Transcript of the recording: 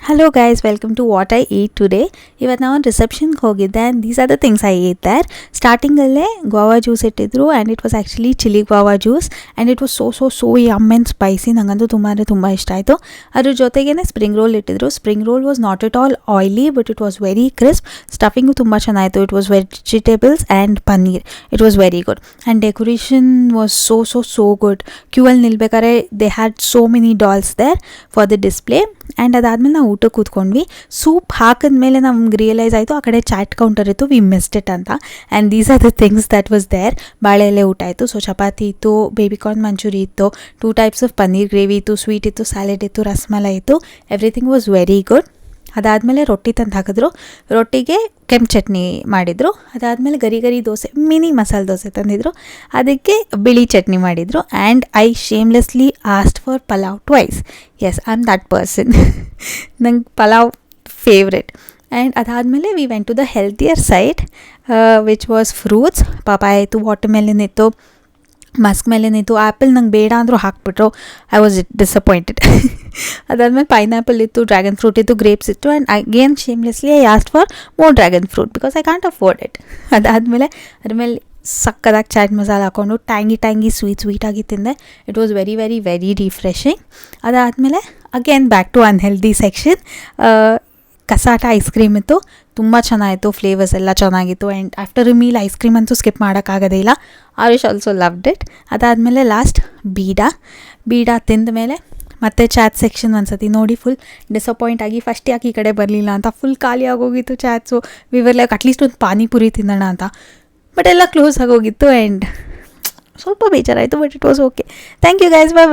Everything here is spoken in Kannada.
Hello guys, welcome to what I ate today. ಇವತ್ತು ನಾವು ರಿಸೆಪ್ಷನ್ಗೆ ಹೋಗಿದ್ದೆ and these are the things I ate there. ಸ್ಟಾರ್ಟಿಂಗಲ್ಲೇ ಗೋವಾ ಜ್ಯೂಸ್ ಇಟ್ಟಿದ್ರು and it was actually chilli guava juice and it was so yum and spicy. ನನಗಂತೂ ತುಂಬ ಇಷ್ಟ ಆಯಿತು. ಅದ್ರ ಜೊತೆಗೇ ಸ್ಪ್ರಿಂಗ್ ರೋಲ್ ಇಟ್ಟಿದ್ರು. Spring roll was not at all oily but it was very crisp. Stuffing ತುಂಬ ಚೆನ್ನಾಯಿತು. It was vegetables and paneer. It was very good and decoration was so good. ಕ್ಯೂವಲ್ಲಿ ನಿಲ್ಬೇಕಾದ್ರೆ they had so many dolls there for the display. And ಅದಾದಮೇಲೆ ನಾವು ಊಟಕ್ಕೆ ಕೂತ್ಕೊಂಡ್ವಿ. ಸೂಪ್ ಹಾಕಿದ್ಮೇಲೆ ನಮ್ಗೆ ರಿಯಲೈಸ್ ಆಯಿತು ಆ ಕಡೆ ಚಾಟ್ ಕೌಂಟರ್ ಇತ್ತು, ವಿ ಮಿಸ್ಡ್ ಇಟ್ ಅಂತ. And these are the things that was there. ಬಾಳೆ ಎಲೆ ಊಟ ಇತ್ತು, ಸೊ ಚಪಾತಿ ಇತ್ತು, ಬೇಬಿಕಾರ್ನ್ ಮಂಚೂರಿ ಇತ್ತು, 2 types ಆಫ್ ಪನ್ನೀರ್ ಗ್ರೇವಿ ಇತ್ತು, ಸ್ವೀಟ್ ಇತ್ತು, ಸ್ಯಾಲೆಡ್ ಇತ್ತು, ರಸಮಲೈ ಇತ್ತು. Everything was very good. ಅದಾದಮೇಲೆ ರೊಟ್ಟಿ ತಂದು ಹಾಕಿದ್ರು. ರೊಟ್ಟಿಗೆ ಕೆಂಪು ಚಟ್ನಿ ಮಾಡಿದರು. ಅದಾದಮೇಲೆ ಗರಿ ದೋಸೆ, ಮಿನಿ ಮಸಾಲೆ ದೋಸೆ ತಂದಿದ್ರು. ಅದಕ್ಕೆ ಬಿಳಿ ಚಟ್ನಿ ಮಾಡಿದರು. And I shamelessly asked for pulao twice. Yes, I am that person. ನಂಗೆ ಪಲಾವ್ ಫೇವ್ರೆಟ್. ಆ್ಯಂಡ್ ಅದಾದಮೇಲೆ we went to the healthier side which was fruits. Papaya ಇತ್ತು, ವಾಟರ್ಮೆಲನ್ ಇತ್ತು, ಮಸ್ಕ್ ಮೆಲನ್ ಇತ್ತು. ಆ್ಯಪಲ್ ನಂಗೆ ಬೇಡ ಅಂದರೂ ಹಾಕ್ಬಿಟ್ರು. I was disappointed. ಅದಾದಮೇಲೆ ಪೈನಾಪಲ್ ಇತ್ತು, ಡ್ರ್ಯಾಗನ್ ಫ್ರೂಟ್ ಇತ್ತು, ಗ್ರೇಪ್ಸ್ ಇತ್ತು. And again shamelessly I asked for more dragon fruit because I can't afford it. ಅದಾದಮೇಲೆ ಅದ್ರ ಮೇಲೆ ಸಕ್ಕದಾಗಿ ಚಾಟ್ ಮಸಾಲ ಹಾಕ್ಕೊಂಡು ಟ್ಯಾಂಗಿ ಸ್ವೀಟಾಗಿ ತಿಂದೆ. It was very refreshing. ಅದಾದಮೇಲೆ again back to unhealthy section. Cassata ice cream ಇತ್ತು, ತುಂಬ ಚೆನ್ನಾಗಿತ್ತು. ಫ್ಲೇವರ್ಸ್ ಎಲ್ಲ ಚೆನ್ನಾಗಿತ್ತು. And after a meal ice cream ಅಂತೂ ಸ್ಕಿಪ್ ಮಾಡೋಕ್ಕಾಗೋದೇ ಇಲ್ಲ. Arush also loved it. ಅದಾದಮೇಲೆ ಲಾಸ್ಟ್ ಬೀಡ ತಿಂದ ಮೇಲೆ ಮತ್ತೆ ಚಾಟ್ ಸೆಕ್ಷನ್ ಒಂದ್ಸತಿ ನೋಡಿ ಫುಲ್ ಡಿಸಪಾಯಿಂಟ್ ಆಗಿ ಫಸ್ಟ್ ಯಾಕೆ ಈ ಕಡೆ ಬರಲಿಲ್ಲ ಅಂತ ಫುಲ್ ಖಾಲಿ ಆಗೋಗಿತ್ತು ಚಾಟ್ಸು. ವಿವರ್ ಲೈಕ್ ಅಟ್ಲೀಸ್ಟ್ ಒಂದು ಪಾನಿಪುರಿ ತಿನ್ನೋಣ ಅಂತ, ಬಟ್ ಎಲ್ಲ ಕ್ಲೋಸ್ ಆಗೋಗಿತ್ತು. ಆ್ಯಂಡ್ ಸ್ವಲ್ಪ ಬೇಜಾರಾಯಿತು, but it was okay. Thank you guys, bye.